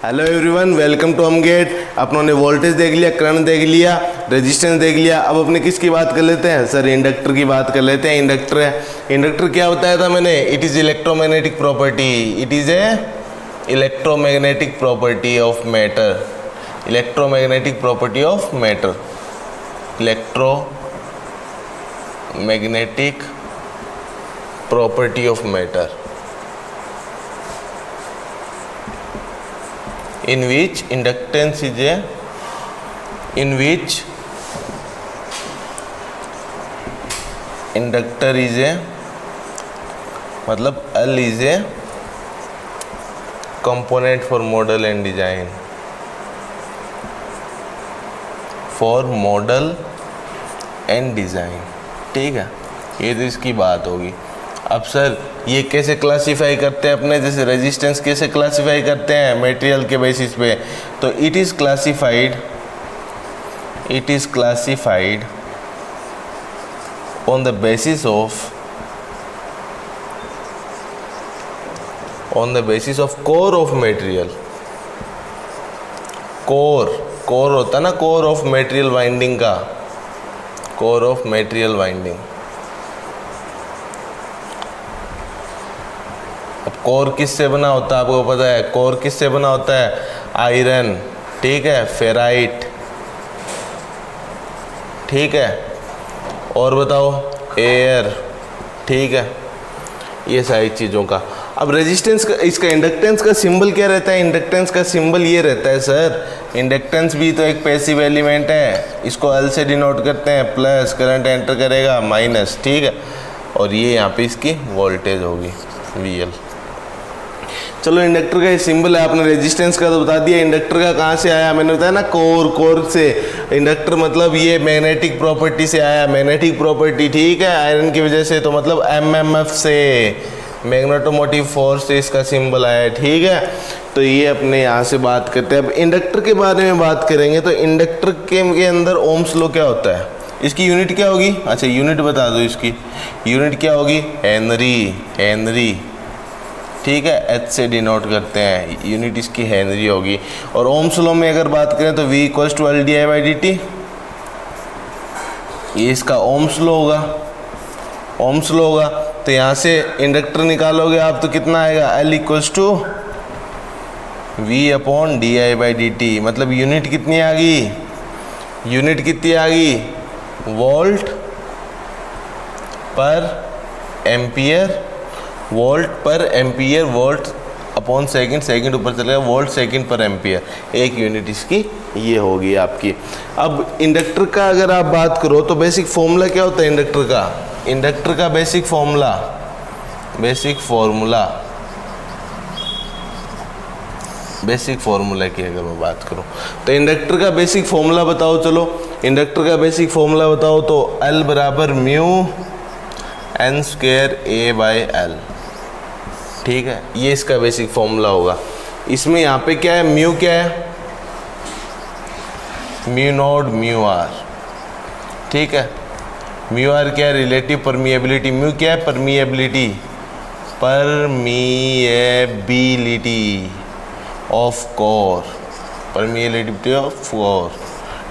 Hello everyone, welcome to हम gate. अपनों ने वोल्टेज देख लिया, करंट देख लिया, रेजिस्टेंस देख लिया। अब अपने किसकी बात कर लेते हैं सर? इंडक्टर की बात कर लेते हैं। इंडक्टर है, इंडक्टर क्या बताया था मैंने? It is electromagnetic property. It is a electromagnetic property of matter. Electromagnetic property of matter. Electromagnetic property of matter in which inductance is a inductor is a मतलब L is a component for model and design, for model and design। ठीक है, ये तो इसकी बात होगी। अब sir ये कैसे क्लासिफाई करते हैं अपने? जैसे रेजिस्टेंस कैसे क्लासिफाई करते हैं मटेरियल के बेसिस पे, तो it is classified on the basis of core of material. Core होता ना, कोर ऑफ मटेरियल वाइंडिंग का, कोर ऑफ मटेरियल वाइंडिंग। अब कोर किससे बना होता है आपको पता है? कोर किससे बना होता है? आयरन, ठीक है, फेराइट, ठीक है, और बताओ एयर, ठीक है, ये सारी चीज़ों का। अब रेजिस्टेंस का, इसका इंडक्टेंस का सिंबल क्या रहता है? इंडक्टेंस का सिंबल ये रहता है सर, इंडक्टेंस भी तो एक पैसिव एलिमेंट है, इसको एल से डिनोट करते हैं, प्लस करंट एंटर करेगा माइनस, ठीक है, और ये यहाँ पे इसकी वोल्टेज होगी वी एल। चलो इंडक्टर का ये सिंबल है, आपने रेजिस्टेंस का तो बता दिया। इंडक्टर का कहाँ से आया? मैंने बताया ना, कोर से। इंडक्टर मतलब ये मैग्नेटिक प्रॉपर्टी से आया, मैग्नेटिक प्रॉपर्टी, ठीक है, आयरन की वजह से, तो मतलब एमएमएफ से, मैग्नेटोमोटिव फोर्स से इसका सिंबल आया, ठीक है। तो ये अपने यहाँ से बात करते हैं। अब इंडक्टर के बारे में बात करेंगे तो इंडक्टर के अंदर ओम्स लॉ क्या होता है? इसकी यूनिट क्या होगी? अच्छा यूनिट बता दो, इसकी यूनिट क्या होगी? हेनरी, ठीक है, एच से डिनोट करते हैं, यूनिट इसकी हेनरी होगी। और ओम्स लॉ में अगर बात करें तो V = LdI/dt, ये इसका ओम्स लॉ होगा। तो यहाँ से इंडक्टर निकालोगे आप तो कितना आएगा? L = V/dI/dt। मतलब यूनिट कितनी आ गई? वोल्ट पर एम्पियर, वोल्ट अपॉन सेकंड ऊपर चलेगा, वोल्ट सेकंड पर एम्पियर, एक यूनिट इसकी ये होगी आपकी। अब इंडक्टर का अगर आप बात करो तो बेसिक फॉर्मूला क्या होता है इंडक्टर का? बेसिक फॉर्मूला की अगर मैं बात करूं तो इंडक्टर का बेसिक फॉर्मूला बताओ। चलो इंडक्टर का बेसिक फॉर्मूला बताओ तो L = μ n²A/L, ठीक है, ये इसका बेसिक फॉर्मूला होगा। इसमें यहाँ पे क्या है? म्यू क्या है? μ0 μr, ठीक है। μr क्या है? Relative permeability. म्यू क्या है? परमिएबिलिटी ऑफ कोर,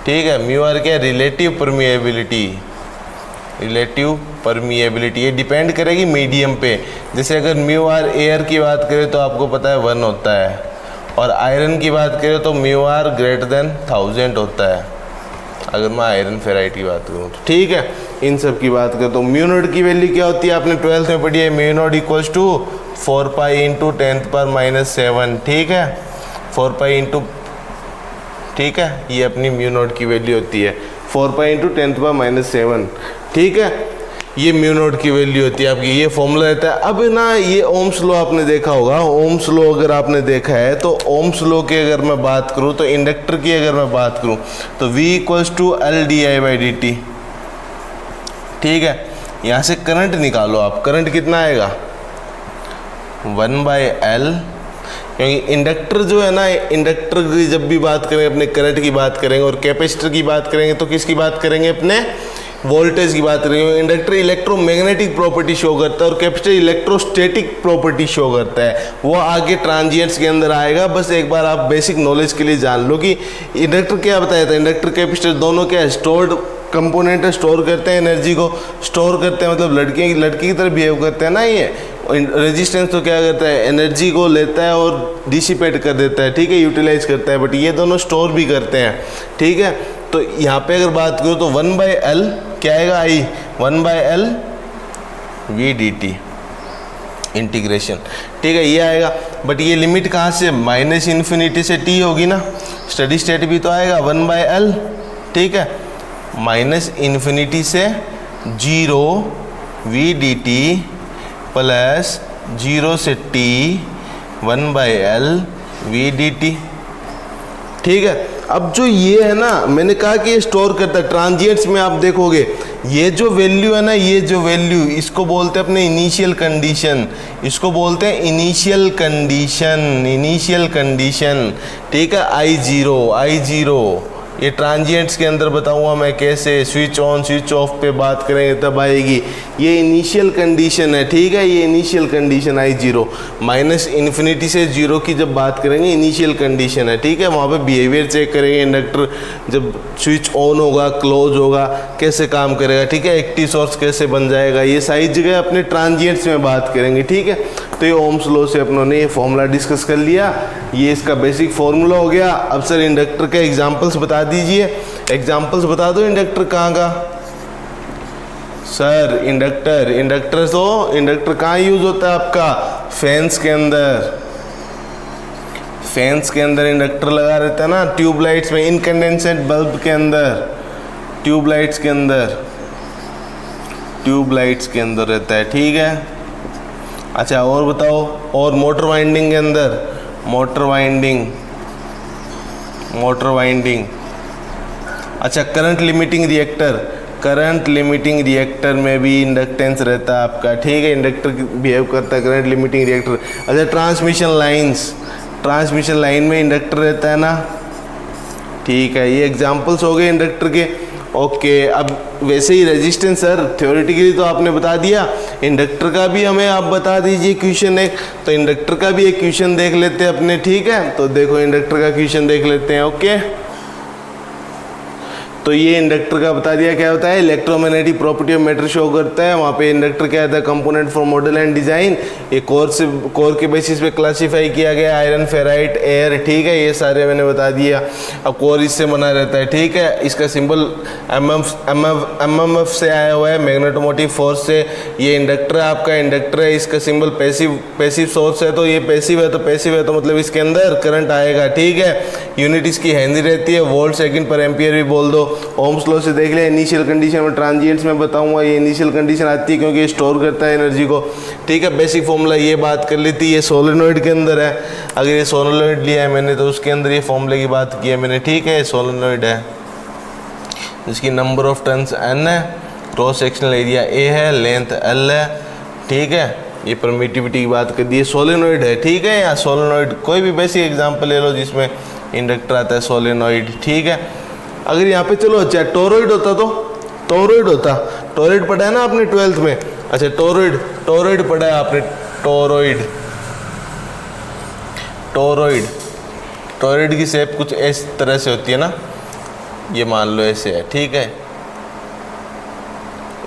ठीक है। μr क्या है? रिलेटिव परमिएबिलिटी, ये डिपेंड करेगी मीडियम पे। जैसे अगर μr एयर की बात करें तो आपको पता है 1 होता है, और आयरन की बात करें तो μr > 1000 होता है, अगर मैं आयरन फेराइट की बात करूँ तो, ठीक है। इन सब की बात करें तो μ0 की वैल्यू क्या होती है? आपने 12th में पढ़ी है, μ0 = 4π × 10⁻⁷, ठीक है, 4π ठीक है, ये अपनी μ0 की वैल्यू होती है 4π × 10⁻⁷, ठीक है, ये μ0 की वैल्यू होती है आपकी, ये फॉर्मूला रहता है। अब ना ये ओम्स लॉ आपने देखा होगा, ओम्स लॉ अगर आपने देखा है तो ओम्स लॉ की अगर मैं बात करूँ तो इंडक्टर की अगर मैं बात करूँ तो V = LdI/dt, ठीक है। यहाँ से करंट निकालो आप, करंट कितना आएगा? 1/L, क्योंकि इंडक्टर जो है ना, इंडक्टर की जब भी बात करेंगे अपने करंट की बात करेंगे, और कैपेसिटर की बात करेंगे तो किसकी बात करेंगे? अपने वोल्टेज की बात करेंगे, इंडक्टर इलेक्ट्रोमैग्नेटिक प्रॉपर्टी शो करता है और कैपेसिटर इलेक्ट्रोस्टैटिक प्रॉपर्टी शो करता है। वो आगे ट्रांजिएंट्स के अंदर आएगा, बस एक बार आप बेसिक नॉलेज के लिए जान लो कि इंडक्टर क्या बताया था। इंडक्टर कैपेसिटर दोनों क्या है, स्टोर्ड कंपोनेंट है, स्टोर करते हैं एनर्जी को, स्टोर करते हैं मतलब लड़की की तरह बिहेव करते हैं ना। ये रेजिस्टेंस तो क्या करता है, एनर्जी को लेता है और डिसिपेट कर देता है, ठीक है, यूटिलाइज करता है, बट ये दोनों स्टोर भी करते हैं, ठीक है। तो यहाँ पे अगर बात करूँ तो 1/L क्या आएगा, आई 1/L VDT इंटीग्रेशन, ठीक है, ये आएगा। बट ये लिमिट कहाँ से, -∞ से t होगी ना, स्टडी स्टेट भी तो आएगा 1/L, ठीक है, -∞ से 0 VDT प्लस 0 से t 1/L VDT, ठीक है। अब जो ये है ना, मैंने कहा कि ये स्टोर करता है ट्रांजिएंट्स में, आप देखोगे ये जो वैल्यू है ना, ये जो वैल्यू, इसको बोलते हैं अपने इनिशियल कंडीशन, इसको बोलते हैं इनिशियल कंडीशन, ठीक है। I0 ये ट्रांजिएंट्स के अंदर बताऊंगा मैं कैसे, स्विच ऑन स्विच ऑफ पे बात करेंगे तब आएगी। ये इनिशियल कंडीशन है, ठीक है, ये इनिशियल कंडीशन I0, -∞ से 0 की जब बात करेंगे इनिशियल कंडीशन है, ठीक है। वहाँ पे बिहेवियर चेक करेंगे, इंडक्टर जब स्विच ऑन होगा क्लोज होगा कैसे काम करेगा, ठीक है, एक्टिव सोर्स कैसे बन जाएगा, ये सारी जगह अपने ट्रांजिएंट्स में बात करेंगे, ठीक है। तो ये ओम्स लॉ से अपनों ने ये फॉर्मूला डिस्कस कर लिया, ये इसका बेसिक फॉर्मूला हो गया। अब सर इंडक्टर के एग्जांपल्स बता दीजिए, एग्जांपल्स बता दो इंडक्टर कहाँ का। सर इंडक्टर कहाँ यूज होता है आपका, फैंस के अंदर इंडक्टर लगा रहता है ना, ट्यूबलाइट्स में, इनकंडेंसेंट बल्ब के अंदर, ट्यूबलाइट्स के अंदर रहता है, ठीक है। अच्छा और बताओ, और मोटर वाइंडिंग के अंदर, मोटर वाइंडिंग, अच्छा करंट लिमिटिंग रिएक्टर में भी इंडक्टेंस रहता है आपका, ठीक है, इंडक्टर बिहेव करता है करंट लिमिटिंग रिएक्टर। अच्छा ट्रांसमिशन लाइन में इंडक्टर रहता है ना, ठीक है। ये एग्जांपल्स हो गए इंडक्टर के, ओके। अब वैसे ही रेजिस्टेंस सर थ्योरेटिकली तो आपने बता दिया, इंडक्टर का भी हमें आप बता दीजिए क्वेश्चन एक, तो इंडक्टर का भी एक क्वेश्चन देख लेते हैं अपने, ठीक है। तो देखो इंडक्टर का क्वेश्चन देख लेते हैं, ओके। तो ये इंडक्टर का बता दिया क्या होता है, electromagnetic property of matter show करता है। वहाँ पे इंडक्टर क्या होता है, component for model and design, ये कोर के बेसिस पे क्लासिफाई किया गया, आयरन, फेराइट, एयर, ठीक है, ये सारे मैंने बता दिया। अब कोर इससे बना रहता है, ठीक है, इसका सिंबल MMF से आया हुआ है, मैग्नेटोमोटिव फोर्स से। ये इंडक्टर है आपका, इंडक्टर है, इसका सिंबल पैसिव सोर्स है, तो ये पैसिव है तो मतलब इसके अंदर करंट आएगा, ठीक है। यूनिट इसकी हेनरी रहती है, वोल्ट सेकंड पर एम्पियर भी बोल दो। ओम्स लॉ से देख लिया, इनिशियल कंडीशन में ट्रांजिएंट्स में बताऊंगा, ये इनिशियल कंडीशन आती है क्योंकि ये स्टोर करता है एनर्जी को, ठीक है। बेसिक फॉर्मूला ये बात कर ली थी, ये सोलेनॉइड के अंदर है, अगर ये सोलेनॉइड लिया है मैंने तो उसके अंदर ये फॉर्मूले की बात की है मैंने, ठीक है। सोलेनॉइड है जिसकी नंबर ऑफ टर्न्स n है, क्रॉस सेक्शनल एरिया A है, लेंथ L है, ठीक है। ये परमिटिविटी की बात कर दी है, सोलेनॉइड है, ठीक है। या सोलेनॉइड कोई भी बेसिक एग्जांपल ले लो जिसमें इंडक्टर आता है, सोलेनॉइड, ठीक है। अगर यहाँ पे चलो अच्छा टोरॉइड होता तो टोरॉइड पढ़ा है ना आपने 12th में, अच्छा टोरॉइड पढ़ा है आपने, टोरॉइड की शेप कुछ इस तरह से होती है ना, ये मान लो ऐसे है, ठीक है,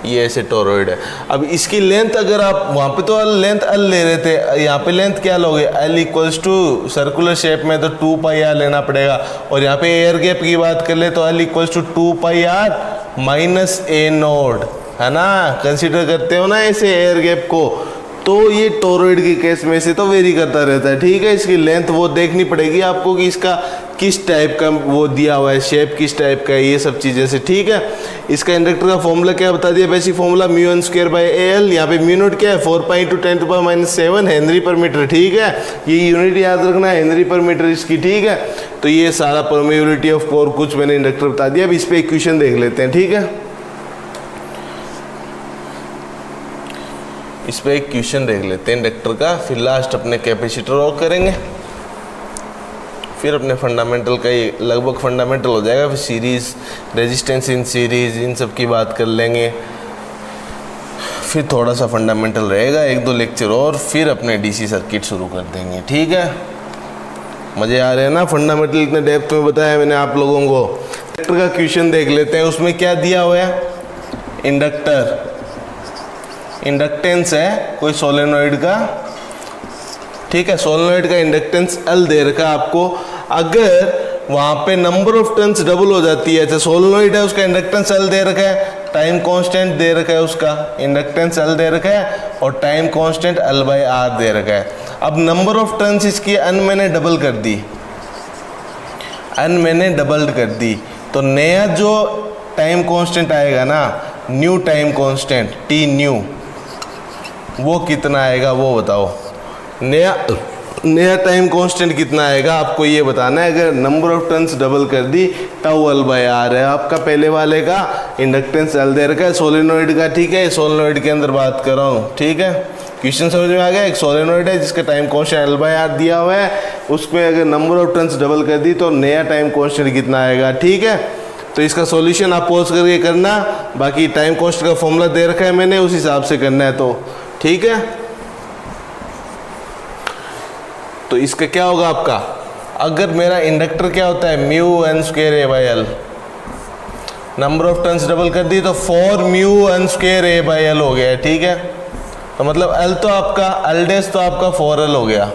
ये ऐसे टोरॉइड है। अब इसकी लेंथ अगर आप वहाँ पे तो लेंथ L ले रहे थे, यहाँ पे लेंथ क्या लोगे, L equals to circular shape में तो 2πr लेना पड़ेगा, और यहाँ पे एयर गैप की बात कर ले तो L equals to 2πr minus A0, है ना, कंसिडर करते हो ना ऐसे एयर गैप को। तो ये टोरॉइड के केस में से तो वेरी करता रहता है, ठीक है। इसकी लेंथ वो देखनी पड़ेगी आपको कि इसका किस टाइप का वो दिया हुआ है, शेप किस टाइप का है, ये सब चीज़ें से, ठीक है। इसका इंडक्टर का फॉर्मूला क्या बता दिया, बेसिक फॉर्मूला μ1/AL, यहाँ पे म्यू नोट क्या है 4π×10⁻⁷ हेनरी पर मीटर, ठीक है। ये यूनिट याद रखना है, हेनरी पर मीटर इसकी, ठीक है। तो ये सारा परमेबिलिटी ऑफ कोर कुछ मैंने इंडक्टर बता दिया। अब इस पर इक्वेशन देख लेते हैं, ठीक है। इस पर एक क्वेश्चन देख लेते हैं इंडक्टर का, फिर लास्ट अपने कैपेसिटर और करेंगे। फिर अपने फंडामेंटल का ये लगभग फंडामेंटल हो जाएगा, फिर सीरीज़, रेजिस्टेंस इन सीरीज़, इन सब की बात कर लेंगे। फिर थोड़ा सा फंडामेंटल रहेगा, 1-2 लेक्चर और, फिर अपने डीसी सर्किट शुरू कर देंगे। ठीक है, मज़े आ रहे हैं ना? फंडामेंटल इतने डेप्थ में बताया मैंने आप लोगों को। इंडक्टर का क्वेश्चन देख लेते हैं, उसमें क्या दिया हुआ है? इंडक्टर, इंडक्टेंस है कोई सोलेनोइड का, ठीक है, सोलेनोइड का इंडक्टेंस L दे रखा है आपको। अगर वहाँ पे नंबर ऑफ टर्न्स डबल हो जाती है, जैसे सोलेनोइड है उसका इंडक्टेंस L दे रखा है, टाइम कांस्टेंट दे रखा है, उसका इंडक्टेंस L दे रखा है और टाइम कांस्टेंट L/R दे रखा है। अब नंबर ऑफ टर्न्स इसकी n मैंने डबल कर दी, n मैंने डबल कर दी, तो नया जो टाइम कांस्टेंट आएगा ना, new time constant T new, वो कितना आएगा वो बताओ। नया टाइम कांस्टेंट कितना आएगा आपको ये बताना है। अगर नंबर ऑफ टर्न्स डबल कर दी, टाउ L/R है आपका, पहले वाले का इंडक्टेंस L दे रखा है सोलेनोइड का, ठीक है, सोलेनोइड के अंदर बात कर रहा हूँ। ठीक है, क्वेश्चन समझ में आ गया? एक सोलेनोइड है जिसका टाइम कांस्टेंट L/R दिया हुआ है, उसमें अगर नंबर ऑफ टर्न्स डबल कर दी तो नया टाइम कांस्टेंट कितना आएगा। ठीक है, तो इसका सॉल्यूशन आप पॉज करके करना, बाकी टाइम कांस्टेंट का फॉर्मूला दे रखा है मैंने, उस हिसाब से करना है। तो ठीक है, तो इसका क्या होगा आपका, अगर मेरा इंडक्टर क्या होता है, μn² A/L, number of turns double कर दी तो 4μn² A/L हो गया। ठीक है, तो मतलब L तो आपका L' तो आपका 4L हो गया।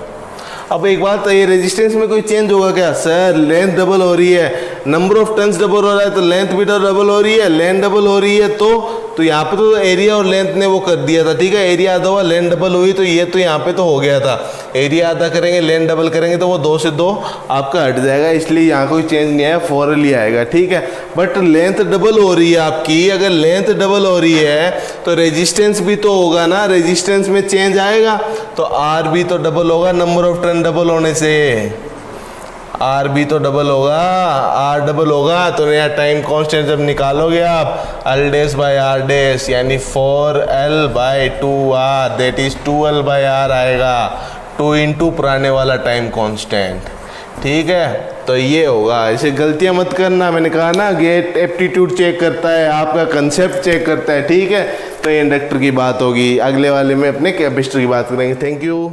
अब एक बात, ये रेजिस्टेंस में कोई चेंज होगा क्या? सर लेंथ डबल हो रही है, नंबर ऑफ टर्न्स डबल हो रहा है, तो लेंथ भी तो डबल हो रही है, लेंथ डबल हो रही है, तो यहाँ पे तो एरिया और लेंथ ने वो कर दिया था। ठीक है, एरिया आधा हुआ, लेंथ डबल हुई, तो ये तो यहाँ पे तो हो गया था। एरिया आधा करेंगे, लेंथ डबल करेंगे, तो वो 2 से 2 आपका हट जाएगा, इसलिए यहाँ कोई चेंज नहीं आया, 4L ही आएगा। ठीक है, बट लेंथ डबल हो रही है आपकी, अगर लेंथ डबल हो रही है तो रेजिस्टेंस भी तो होगा ना, रेजिस्टेंस में चेंज आएगा, तो R भी तो डबल होगा, नंबर ऑफ टर्न डबल होने से R भी तो डबल होगा, R डबल होगा, तो नया टाइम कांस्टेंट जब निकालोगे आप L'/R' यानी 4L/2R, दैट इज 2L/R आएगा, 2 इंटू पुराने वाला टाइम कांस्टेंट। ठीक है, तो ये होगा। ऐसे गलतियां मत करना, मैंने कहा ना गेट एप्टीट्यूड चेक करता है, आपका कंसेप्ट चेक करता है। ठीक है, तो ये इंडक्टर की बात होगी, अगले वाले में अपने कैपेसिटर की बात करेंगे। Thank you.